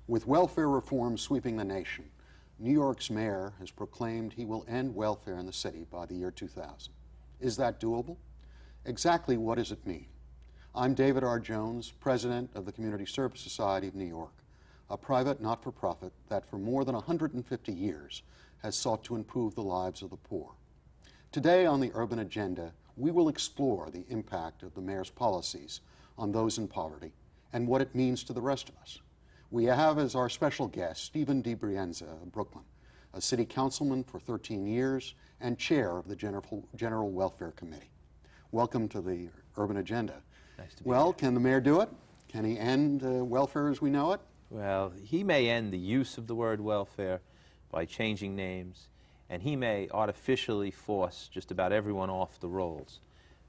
With welfare reform sweeping the nation, New York's mayor has proclaimed he will end welfare in the city by the year 2000. Is that doable? Exactly what does it mean? I'm David R. Jones, president of the Community Service Society of New York, a private not-for-profit that for more than 150 years has sought to improve the lives of the poor. Today on the Urban Agenda, we will explore the impact of the mayor's policies on those in poverty and what it means to the rest of us. We have as our special guest Stephen DiBrienza of Brooklyn, a city councilman for 13 years and chair of the General Welfare Committee. Welcome to the Urban Agenda. Nice to be Well, here. can the mayor do it? Can he end welfare as we know it? Well, he may end the use of the word welfare by changing names, and he may artificially force just about everyone off the rolls.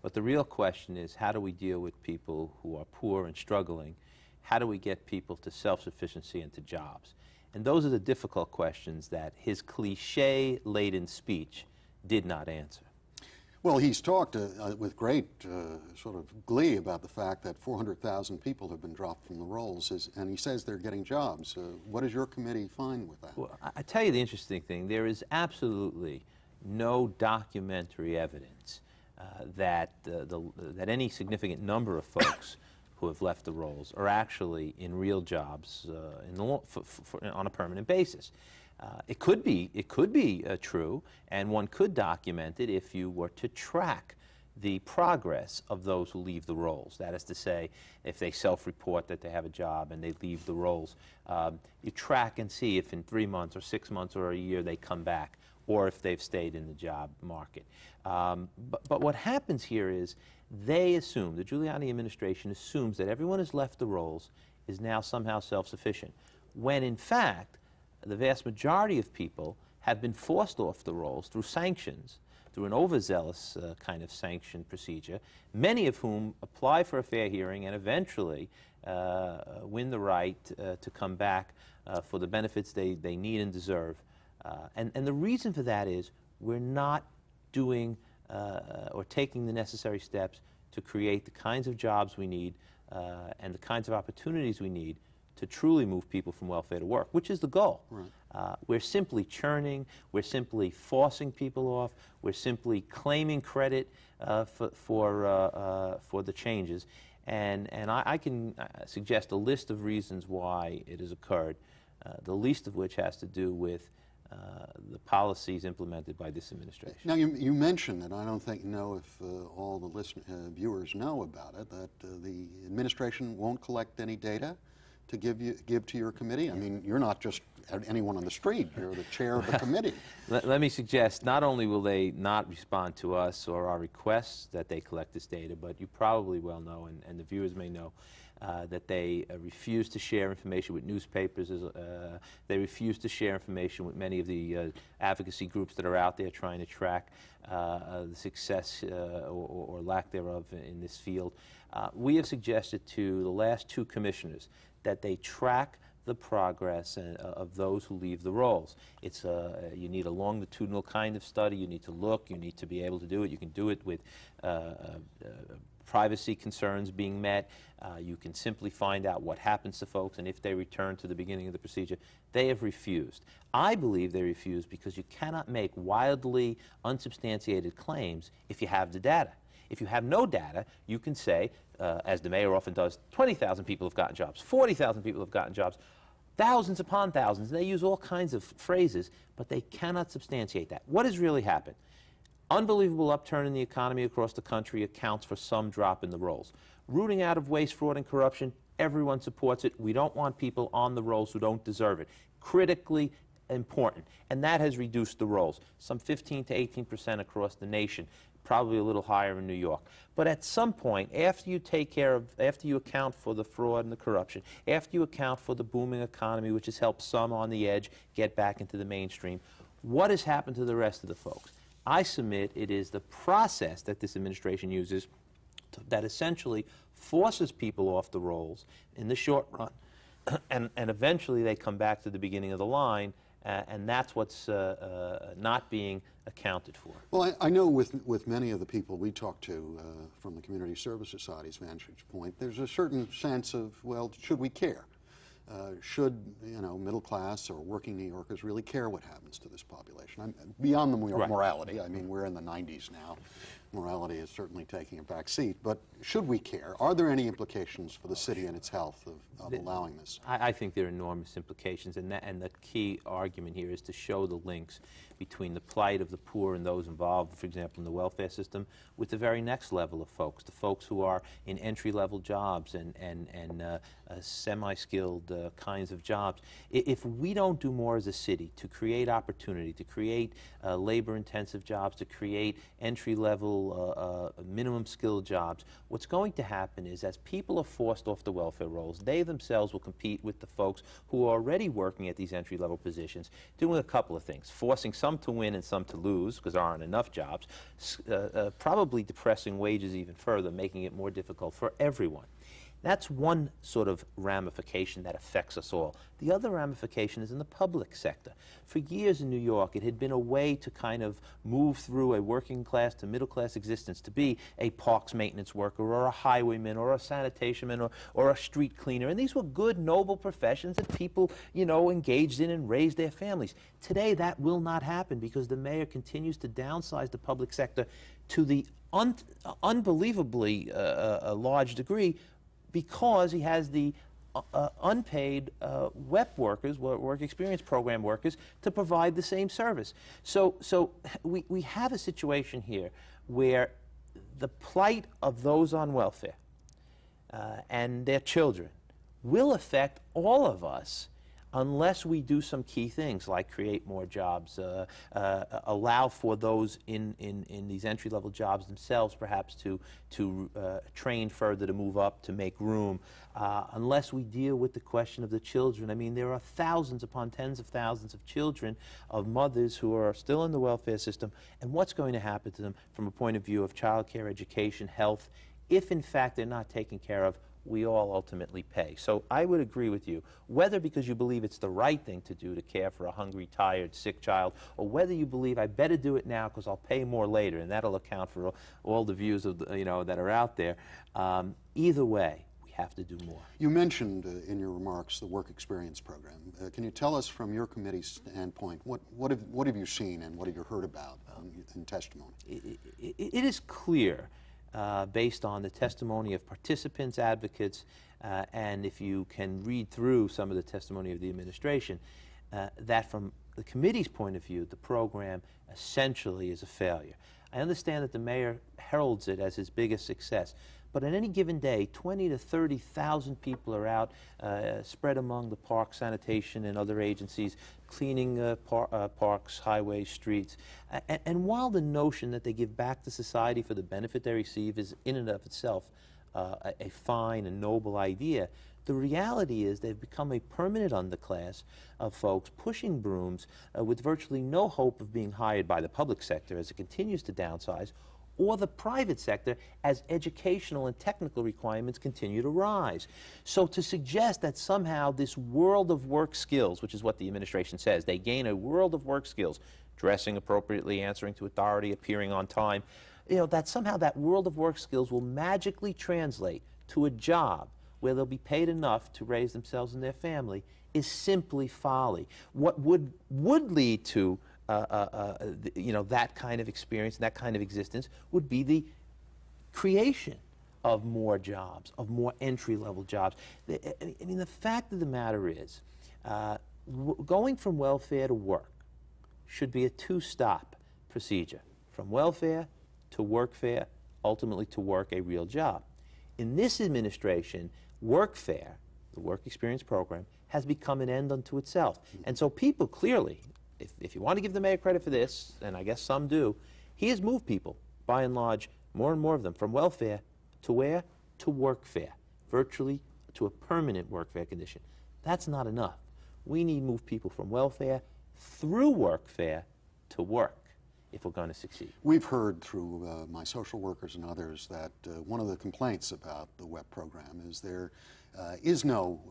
But the real question is, how do we deal with people who are poor and struggling? How do we get people to self-sufficiency and to jobs? And those are the difficult questions that his cliche-laden speech did not answer. Well, he's talked with great sort of glee about the fact that 400,000 people have been dropped from the rolls, and he says they're getting jobs. What does your committee find with that? Well, I tell you the interesting thing. There is absolutely no documentary evidence that any significant number of folks who have left the rolls are actually in real jobs on a permanent basis. It could be true, and one could document it if you were to track the progress of those who leave the rolls. That is to say, if they self-report that they have a job and they leave the rolls, you track and see if in 3 months or 6 months or a year they come back, or if they've stayed in the job market. But what happens here is they assume, the Giuliani administration assumes that everyone who's left the rolls is now somehow self-sufficient, when in fact the vast majority of people have been forced off the rolls through sanctions, through an overzealous kind of sanction procedure, many of whom apply for a fair hearing and eventually win the right to come back for the benefits they need and deserve. And the reason for that is we're not doing or taking the necessary steps to create the kinds of jobs we need and the kinds of opportunities we need to truly move people from welfare to work, which is the goal. Right. We're simply churning, we're simply forcing people off, we're simply claiming credit for the changes. And I can suggest a list of reasons why it has occurred, the least of which has to do with the policies implemented by this administration. Now, you mentioned, and I don't know if all the viewers know about it, that the administration won't collect any data to give to your committee? I mean, you're not just anyone on the street, you're the chair of the committee. Let me suggest, not only will they not respond to us or our requests that they collect this data, but you probably well know, and the viewers may know, that they refuse to share information with newspapers. They refuse to share information with many of the advocacy groups that are out there trying to track the success or lack thereof in this field. We have suggested to the last 2 commissioners that they track the progress of those who leave the rolls. It's you need a longitudinal kind of study. You need to look. You need to be able to do it. You can do it with privacy concerns being met. You can simply find out what happens to folks, and if they return to the beginning of the procedure. They have refused. I believe they refused because you cannot make wildly unsubstantiated claims if you have the data. If you have no data, you can say, as the mayor often does, 20,000 people have gotten jobs, 40,000 people have gotten jobs, thousands upon thousands. They use all kinds of phrases, but they cannot substantiate that. What has really happened? Unbelievable upturn in the economy across the country accounts for some drop in the rolls. Rooting out of waste, fraud, and corruption, everyone supports it. We don't want people on the rolls who don't deserve it. Critically important. And that has reduced the rolls, some 15 to 18% across the nation, probably a little higher in New York. But at some point, after you after you account for the fraud and the corruption, after you account for the booming economy, which has helped some on the edge get back into the mainstream, what has happened to the rest of the folks? I submit it is the process that this administration uses that essentially forces people off the rolls in the short run, and eventually they come back to the beginning of the line, and that's what's not being accounted for. Well, I know with many of the people we talk to from the Community Service Society's vantage point, there's a certain sense of, well, should we care? should, you know, middle class or working New Yorkers really care what happens to this population? Beyond the morality, I mean, we're in the 90s now. Morality is certainly taking a back seat, but should we care? Are there any implications for the city and its health of allowing this? I think there are enormous implications, and the key argument here is to show the links between the plight of the poor and those involved, for example, in the welfare system, with the very next level of folks, the folks who are in entry-level jobs and semi-skilled kinds of jobs. If we don't do more as a city to create opportunity, to create labor-intensive jobs, to create entry-level minimum skill jobs, what's going to happen is as people are forced off the welfare rolls, they themselves will compete with the folks who are already working at these entry-level positions, doing a couple of things: forcing some to win and some to lose because there aren't enough jobs, probably depressing wages even further, making it more difficult for everyone. That's one sort of ramification that affects us all. The other ramification is in the public sector. For years in New York, it had been a way to kind of move through a working class to middle class existence to be a parks maintenance worker or a highwayman or a sanitationman or a street cleaner. And these were good, noble professions that people, you know, engaged in and raised their families. Today, that will not happen because the mayor continues to downsize the public sector to the unbelievably large degree, because he has the unpaid WEP workers, work experience program workers, to provide the same service. So we have a situation here where the plight of those on welfare and their children will affect all of us unless we do some key things like create more jobs, allow for those in these entry-level jobs themselves perhaps to train further, to move up, to make room, unless we deal with the question of the children. I mean, there are thousands upon tens of thousands of children, of mothers who are still in the welfare system, and what's going to happen to them from a point of view of childcare, education, health, if in fact they're not taken care of. We all ultimately pay. So I would agree with you, whether because you believe it's the right thing to do to care for a hungry, tired, sick child, or whether you believe I better do it now because I'll pay more later, and that'll account for all the views of the, that are out there. Either way, we have to do more. You mentioned in your remarks the work experience program. Can you tell us from your committee's standpoint what have you seen and what have you heard about in testimony? It is clear, based on the testimony of participants, advocates, and if you can read through some of the testimony of the administration, that from the committee's point of view, the program essentially is a failure. I understand that the mayor heralds it as his biggest success, but on any given day, 20 to 30,000 people are out spread among the park, sanitation, and other agencies, cleaning parks, highways, streets. And while the notion that they give back to society for the benefit they receive is in and of itself a fine and noble idea, the reality is they've become a permanent underclass of folks pushing brooms with virtually no hope of being hired by the public sector as it continues to downsize, or the private sector as educational and technical requirements continue to rise. So to suggest that somehow this world of work skills, which is what the administration says, they gain a world of work skills, dressing appropriately, answering to authority, appearing on time, that somehow that world of work skills will magically translate to a job where they'll be paid enough to raise themselves and their family is simply folly. What would lead to that kind of experience, that kind of existence, would be the creation of more jobs, of more entry-level jobs. I mean, the fact of the matter is, going from welfare to work should be a two-stop procedure, from welfare to workfare, ultimately to work a real job. In this administration, workfare, the work experience program, has become an end unto itself. And so people clearly, if you want to give the mayor credit for this, and I guess some do, he has moved people, by and large, more and more of them, from welfare to where? To workfare, virtually to a permanent workfare condition. That's not enough. We need to move people from welfare through workfare to work if we're going to succeed. We've heard through my social workers and others that one of the complaints about the WEP program is there is no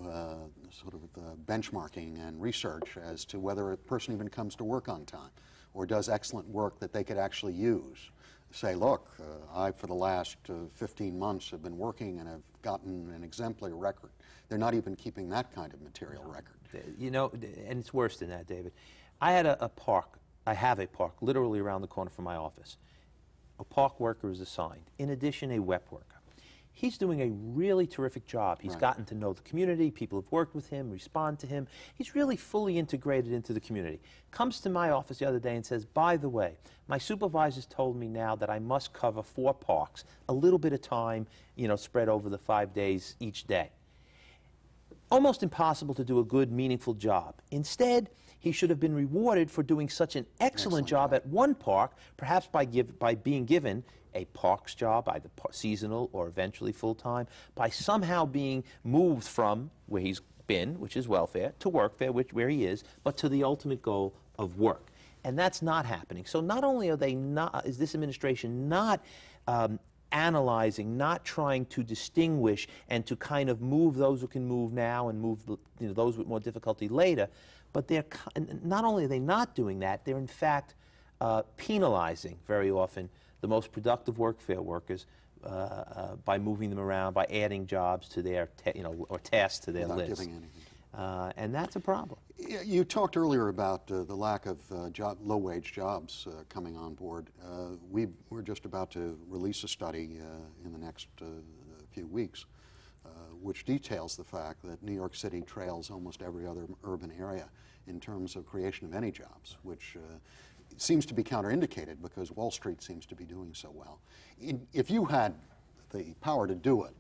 sort of benchmarking and research as to whether a person even comes to work on time or does excellent work that they could actually use. say, look, I, for the last 15 months, have been working and have gotten an exemplary record. They're not even keeping that kind of material record. You know, and it's worse than that, David. I had a park. I have a park literally around the corner from my office. A park worker is assigned. In addition, a web worker. He's doing a really terrific job. He's gotten to know the community. People have worked with him, respond to him. He's really fully integrated into the community. Comes to my office the other day and says, by the way, my supervisors told me now that I must cover 4 parks, a little bit of time, you know, spread over the 5 days each day. Almost impossible to do a good, meaningful job. Instead, he should have been rewarded for doing such an excellent job at one park, perhaps by being given a parks job, either seasonal or eventually full-time, by somehow being moved from where he's been, which is welfare, to workfare, where he is, but to the ultimate goal of work. And that's not happening. So not only are they not, is this administration not analyzing, not trying to distinguish and to kind of move those who can move now and move those with more difficulty later, but they're not only are they not doing that, they're in fact penalizing very often the most productive workfare workers by moving them around, by adding jobs to their, or tasks to their list. Giving anything. And that's a problem. You talked earlier about the lack of low-wage jobs coming on board. We're just about to release a study in the next few weeks which details the fact that New York City trails almost every other urban area in terms of creation of any jobs, which seems to be counterindicated because Wall Street seems to be doing so well. If you had the power to do it,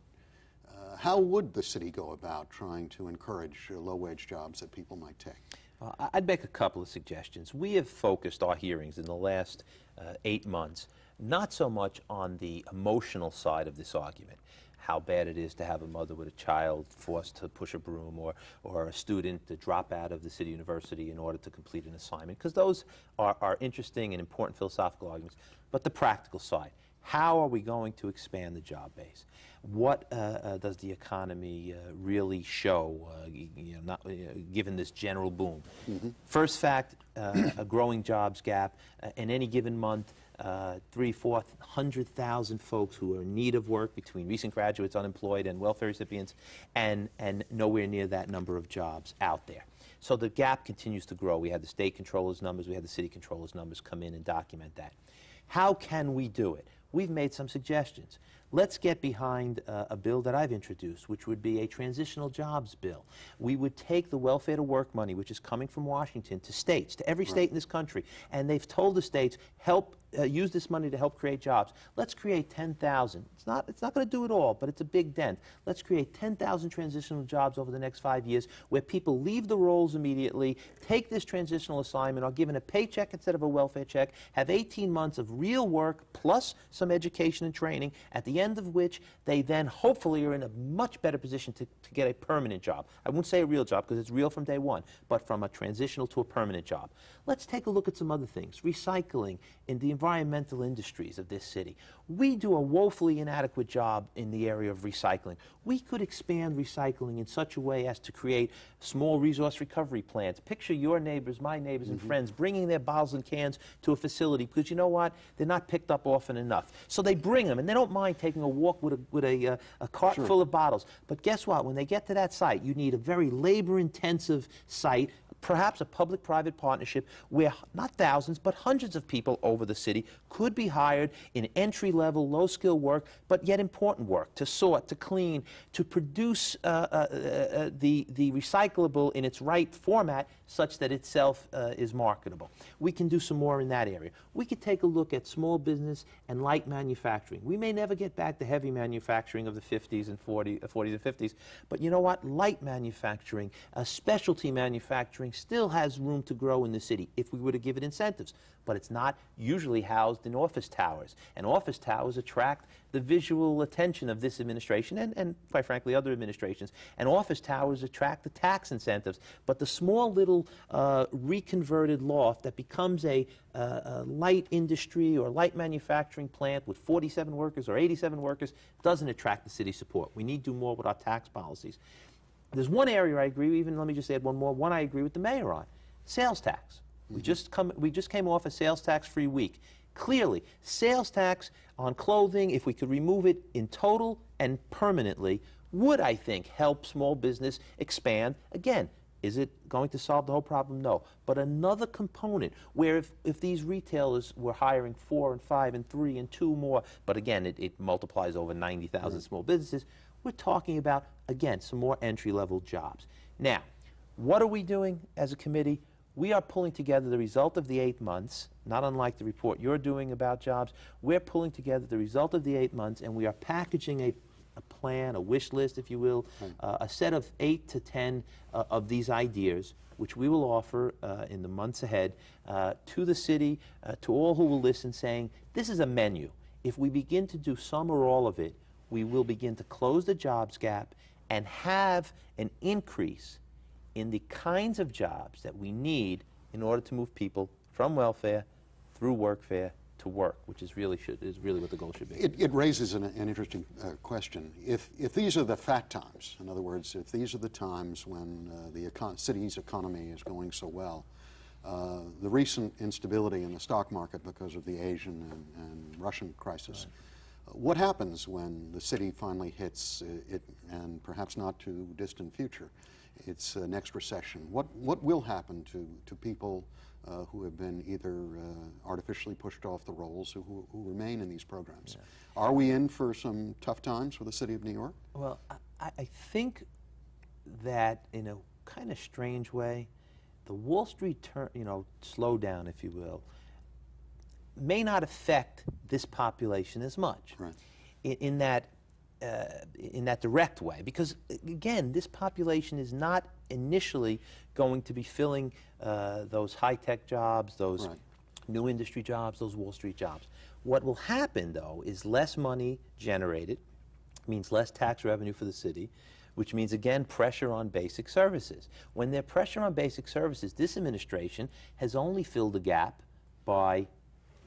how would the city go about trying to encourage low-wage jobs that people might take? I'd make a couple of suggestions. We have focused our hearings in the last 8 months not so much on the emotional side of this argument, how bad it is to have a mother with a child forced to push a broom, or a student to drop out of the city university in order to complete an assignment, because those are interesting and important philosophical arguments. But the practical side, how are we going to expand the job base? What does the economy really show, given this general boom? Mm-hmm. First fact, a growing jobs gap. In any given month, 300,000-400,000 folks who are in need of work, between recent graduates, unemployed, and welfare recipients, and nowhere near that number of jobs out there. So the gap continues to grow. We had the state controller's numbers, we had the city controller's numbers come in and document that. How can we do it? We've made some suggestions. Let's get behind a bill that I've introduced, which would be a transitional jobs bill. We would take the welfare to work money, which is coming from Washington, to states, to every state in this country, and they've told the states, help use this money to help create jobs. Let's create 10,000. It's not going to do it all, but it's a big dent. Let's create 10,000 transitional jobs over the next 5 years where people leave the roles immediately, take this transitional assignment, are given a paycheck instead of a welfare check, have 18 months of real work plus some education and training, at the end of which they then hopefully are in a much better position to get a permanent job. I won't say a real job because it's real from day one, but from a transitional to a permanent job. Let's take a look at some other things. Recycling in the environmental industries of this city. We do a woefully inadequate job in the area of recycling. We could expand recycling in such a way as to create small resource recovery plants. Picture your neighbors, my neighbors, and friends bringing their bottles and cans to a facility because you know what? They're not picked up often enough. So they bring them, and they don't mind taking a walk with a cart full of bottles. But guess what? When they get to that site, you need a very labor-intensive site, perhaps a public-private partnership where not thousands but hundreds of people over the city could be hired in entry-level, low-skill work, but yet important work, to sort, to clean, to produce the recyclable in its right format such that itself is marketable. We can do some more in that area. We could take a look at small business and light manufacturing. We may never get back to heavy manufacturing of the 50s and 40s and 50s, but you know what? Light manufacturing, specialty manufacturing still has room to grow in the city if we were to give it incentives. But it's not usually housed in office towers. And office towers attract the visual attention of this administration and quite frankly, other administrations. And office towers attract the tax incentives. But the small little reconverted loft that becomes a light industry or light manufacturing plant with 47 workers or 87 workers doesn't attract the city support. We need to do more with our tax policies. There's one area I agree with, even let me just add one more, one I agree with the mayor on, sales tax. We just came off a sales tax-free week. Clearly, sales tax on clothing, if we could remove it in total and permanently, would, I think, help small business expand. Again, is it going to solve the whole problem? No. But another component where if these retailers were hiring 4 and 5 and 3 and 2 more, but again, it multiplies over 90,000 small businesses, we're talking about, again, some more entry-level jobs. Now, what are we doing as a committee? We are pulling together the result of the 8 months, not unlike the report you're doing about jobs. We're pulling together the result of the 8 months, and we are packaging a plan, a wish list, if you will, a set of 8 to 10 of these ideas, which we will offer in the months ahead to the city, to all who will listen, saying, this is a menu. If we begin to do some or all of it, we will begin to close the jobs gap and have an increase in the kinds of jobs that we need in order to move people from welfare through workfare to work, which is really what the goal should be. It raises an interesting question. If these are the fat times, in other words, if these are the times when the city's economy is going so well, the recent instability in the stock market because of the Asian and Russian crisis, what happens when the city finally hits it, and perhaps not too distant future, its next recession? What will happen to people who have been either artificially pushed off the rolls, who remain in these programs? Yeah. Are we in for some tough times for the city of New York? Well, I think that in a kind of strange way, the Wall Street slowdown, if you will, may not affect this population as much. Right. In that direct way, because again, this population is not initially going to be filling those high-tech jobs, those new industry jobs, those Wall Street jobs. What will happen, though, is less money generated, means less tax revenue for the city, which means, again, pressure on basic services. When there's pressure on basic services, this administration has only filled the gap by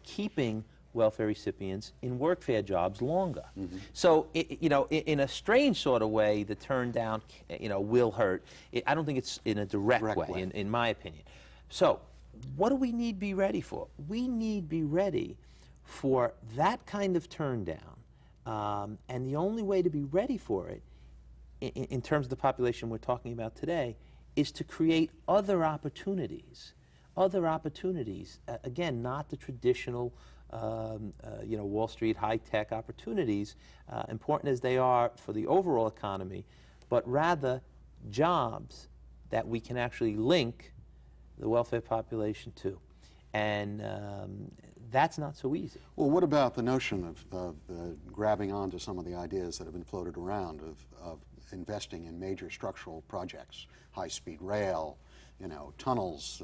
keeping welfare recipients in workfare jobs longer. Mm-hmm. So, in a strange sort of way, the turn down, will hurt. I don't think it's in a direct way. In my opinion. So, what do we need to be ready for? We need to be ready for that kind of turn down, and the only way to be ready for it, in terms of the population we're talking about today, is to create other opportunities. Again, not the traditional Wall Street high-tech opportunities, important as they are for the overall economy, but rather jobs that we can actually link the welfare population to. And that's not so easy. Well, what about the notion of grabbing onto some of the ideas that have been floated around of investing in major structural projects, high-speed rail, tunnels,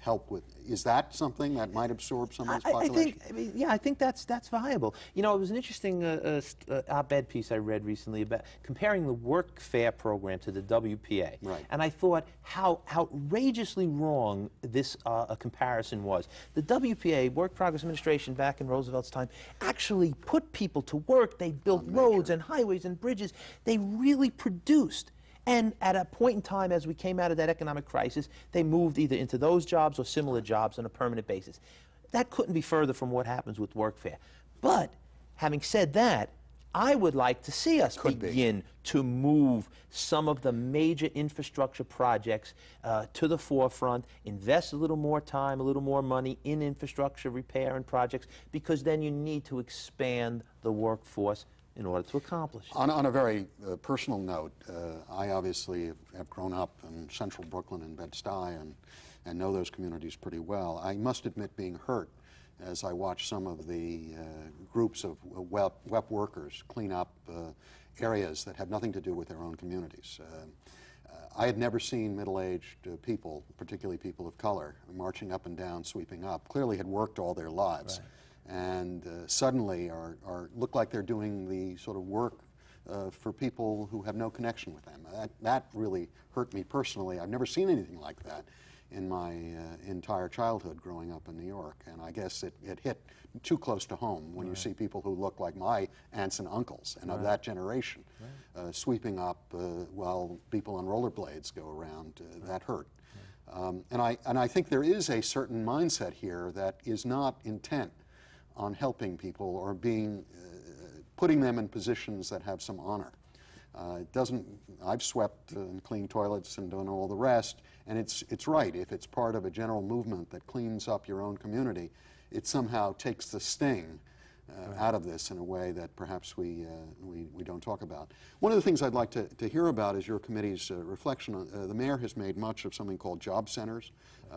help with, is that something that might absorb some of this population? I think that's viable. It was an interesting op-ed piece I read recently about comparing the workfare program to the WPA. Right. And I thought how outrageously wrong this comparison was. The WPA, Work Progress Administration, back in Roosevelt's time, actually put people to work. They built roads and highways and bridges. They really produced. And at a point in time, as we came out of that economic crisis, they moved either into those jobs or similar jobs on a permanent basis. That couldn't be further from what happens with workfare. But having said that, I would like to see us begin to move some of the major infrastructure projects to the forefront, invest a little more time, a little more money in infrastructure repair and projects, because then you need to expand the workforce in order to accomplish. On a very personal note, I obviously have grown up in central Brooklyn and Bed-Stuy and know those communities pretty well. I must admit being hurt as I watch some of the groups of WEP workers clean up areas that have nothing to do with their own communities. I had never seen middle-aged people, particularly people of color, marching up and down, sweeping up, clearly had worked all their lives. Right. And suddenly look like they're doing the sort of work for people who have no connection with them. That really hurt me personally. I've never seen anything like that in my entire childhood growing up in New York, and I guess it hit too close to home when you see people who look like my aunts and uncles and of that generation sweeping up while people on rollerblades go around. That hurt. And I think there is a certain mindset here that is not intent on helping people or putting them in positions that have some honor. It doesn't, I've swept and cleaned toilets and done all the rest, and it's right. If it's part of a general movement that cleans up your own community, it somehow takes the sting out of this in a way that perhaps we don't talk about. One of the things I'd like to hear about is your committee's reflection on, the mayor has made much of something called job centers,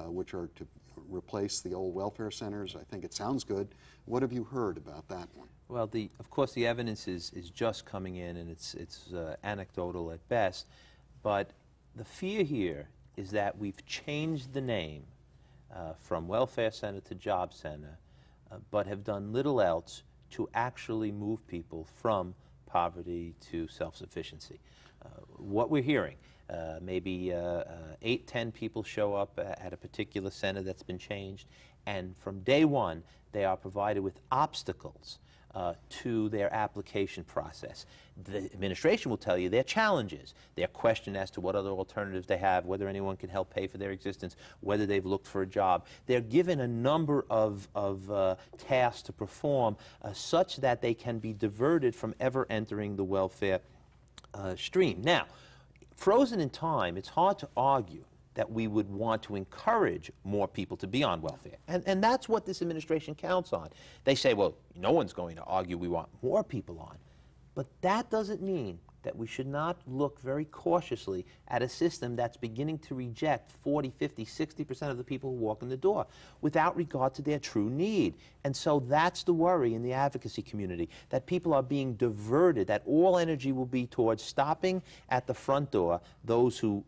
which are to replace the old welfare centers. I think it sounds good. What have you heard about that one? Well, of course, the evidence is just coming in, and it's anecdotal at best. But the fear here is that we've changed the name from welfare center to job center, but have done little else to actually move people from poverty to self-sufficiency. What we're hearing, maybe 8, 10 people show up at a particular center that's been changed, and from day one, they are provided with obstacles to their application process. The administration will tell you their challenges, their question as to what other alternatives they have, whether anyone can help pay for their existence, whether they've looked for a job. They're given a number of tasks to perform such that they can be diverted from ever entering the welfare stream. Now, frozen in time, it's hard to argue that we would want to encourage more people to be on welfare. And that's what this administration counts on. They say, well, no one's going to argue we want more people on. But that doesn't mean that we should not look very cautiously at a system that's beginning to reject 40, 50, 60% of the people who walk in the door without regard to their true need. And so that's the worry in the advocacy community, that people are being diverted, that all energy will be towards stopping at the front door those who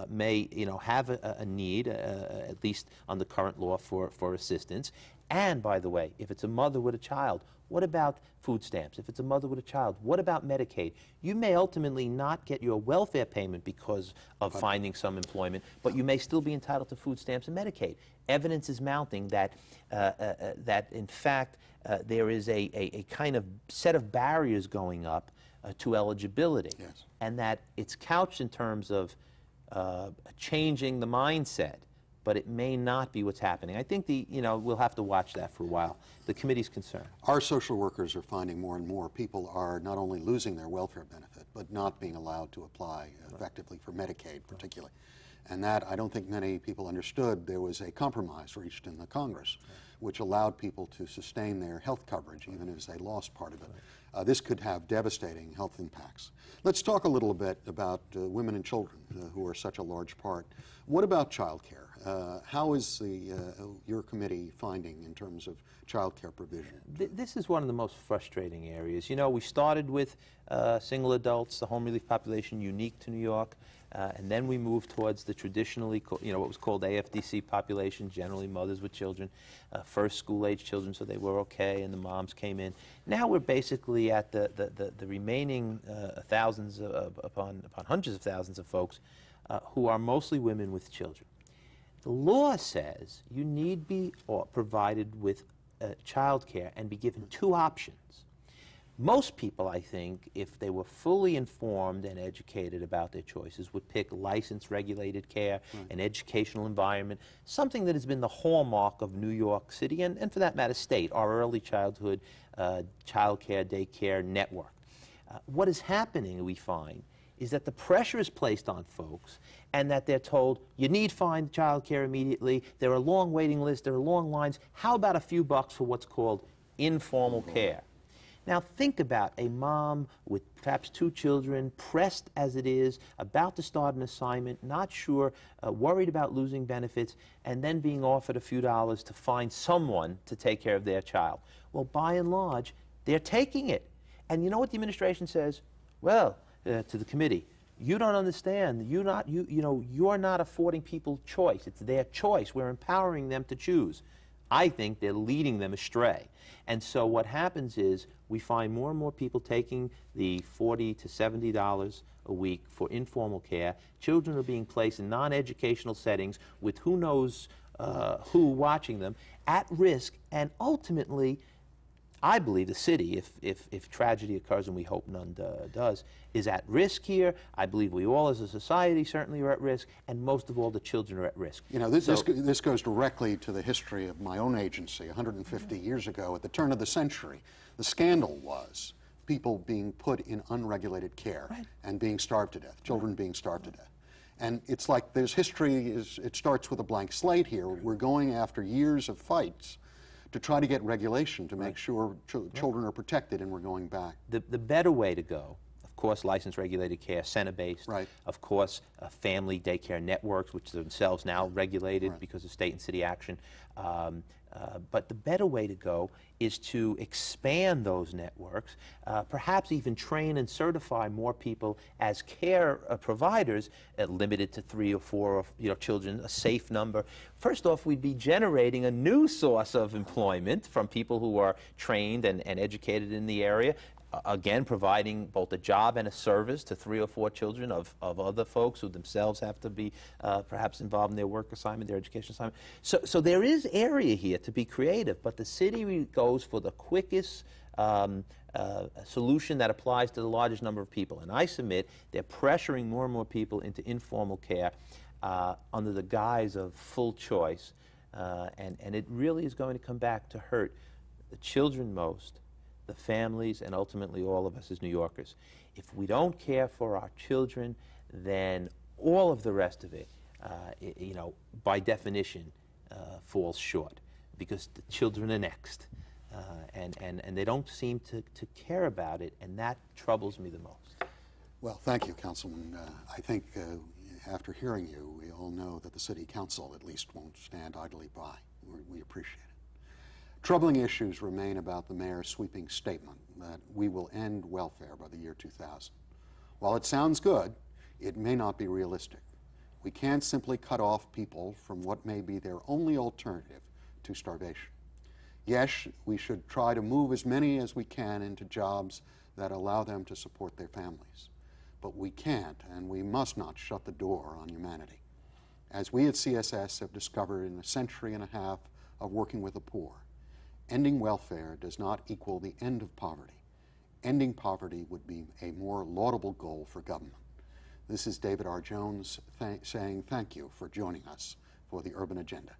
may have a need, at least on the current law for assistance. And, by the way, if it's a mother with a child, what about food stamps? If it's a mother with a child, what about Medicaid? You may ultimately not get your welfare payment because of finding some employment, but you may still be entitled to food stamps and Medicaid. Evidence is mounting that, in fact, there is a kind of set of barriers going up to eligibility. Yes. And that it's couched in terms of changing the mindset, but it may not be what's happening. I think we'll have to watch that for a while. The committee's concerned. Our social workers are finding more and more people are not only losing their welfare benefit, but not being allowed to apply effectively for Medicaid particularly. And that, I don't think many people understood. There was a compromise reached in the Congress which allowed people to sustain their health coverage even as they lost part of it. This could have devastating health impacts. Let's talk a little bit about women and children who are such a large part. What about childcare? How is your committee finding in terms of childcare provision? This is one of the most frustrating areas. You know, we started with single adults, the home relief population unique to New York, and then we moved towards the traditionally, what was called AFDC population, generally mothers with children, first school-age children, so they were okay, and the moms came in. Now we're basically at the remaining thousands upon hundreds of thousands of folks who are mostly women with children. The law says you need be provided with child care and be given 2 options. Most people, I think, if they were fully informed and educated about their choices, would pick licensed regulated care, an educational environment, something that has been the hallmark of New York City and for that matter, state, our early childhood child care, daycare network. What is happening, we find, is that the pressure is placed on folks and that they're told, you need find child care immediately, there are long waiting lists, there are long lines, how about a few bucks for what's called informal care? Now think about a mom with perhaps 2 children, pressed as it is, about to start an assignment, not sure, worried about losing benefits, and then being offered a few dollars to find someone to take care of their child. Well, by and large, they're taking it. And you know what the administration says? Well, to the committee, you don't understand. You're not affording people choice. It's their choice. We're empowering them to choose. I think they're leading them astray. And so what happens is we find more and more people taking the $40 to $70 a week for informal care. Children are being placed in non-educational settings with who knows who watching them, at risk, and ultimately I believe the city, if tragedy occurs, and we hope none does, is at risk here. I believe we all as a society certainly are at risk, and most of all the children are at risk. You know, this goes directly to the history of my own agency 150 years ago. At the turn of the century, the scandal was people being put in unregulated care and being starved to death, children being starved to death. And it's like there's history, it starts with a blank slate here. We're going after years of fights to try to get regulation to make sure children are protected, and we're going back. The better way to go, of course, licensed regulated care, center-based, of course, family daycare networks, which are themselves now regulated because of state and city action. But the better way to go is to expand those networks, perhaps even train and certify more people as care providers, limited to 3 or 4 children, a safe number. First off, we'd be generating a new source of employment from people who are trained and educated in the area. Again, providing both a job and a service to 3 or 4 children of other folks who themselves have to be perhaps involved in their work assignment, their education assignment. So there is area here to be creative, but the city goes for the quickest solution that applies to the largest number of people. And I submit they're pressuring more and more people into informal care under the guise of full choice. And it really is going to come back to hurt the children most, the families, and ultimately all of us as New Yorkers. If we don't care for our children, then all of the rest of it, by definition, falls short, because the children are next. And they don't seem to care about it, and that troubles me the most. Well, thank you, Councilman. I think after hearing you, we all know that the City Council at least won't stand idly by. We appreciate it. Troubling issues remain about the mayor's sweeping statement that we will end welfare by the year 2000. While it sounds good, it may not be realistic. We can't simply cut off people from what may be their only alternative to starvation. Yes, we should try to move as many as we can into jobs that allow them to support their families. But we can't and we must not shut the door on humanity. As we at CSS have discovered in a century and a half of working with the poor, ending welfare does not equal the end of poverty. Ending poverty would be a more laudable goal for government. This is David R. Jones saying thank you for joining us for the Urban Agenda.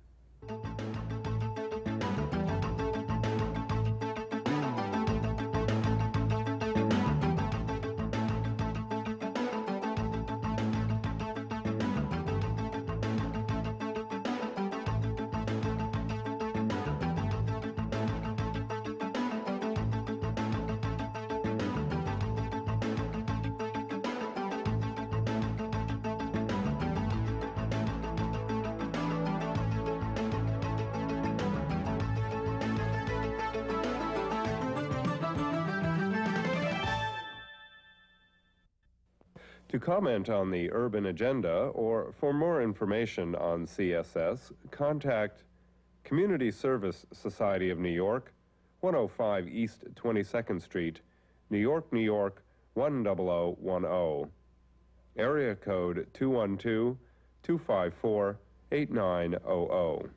To comment on the Urban Agenda or for more information on CSS, contact Community Service Society of New York, 105 East 22nd Street, New York, New York, 10010. Area code 212-254-8900.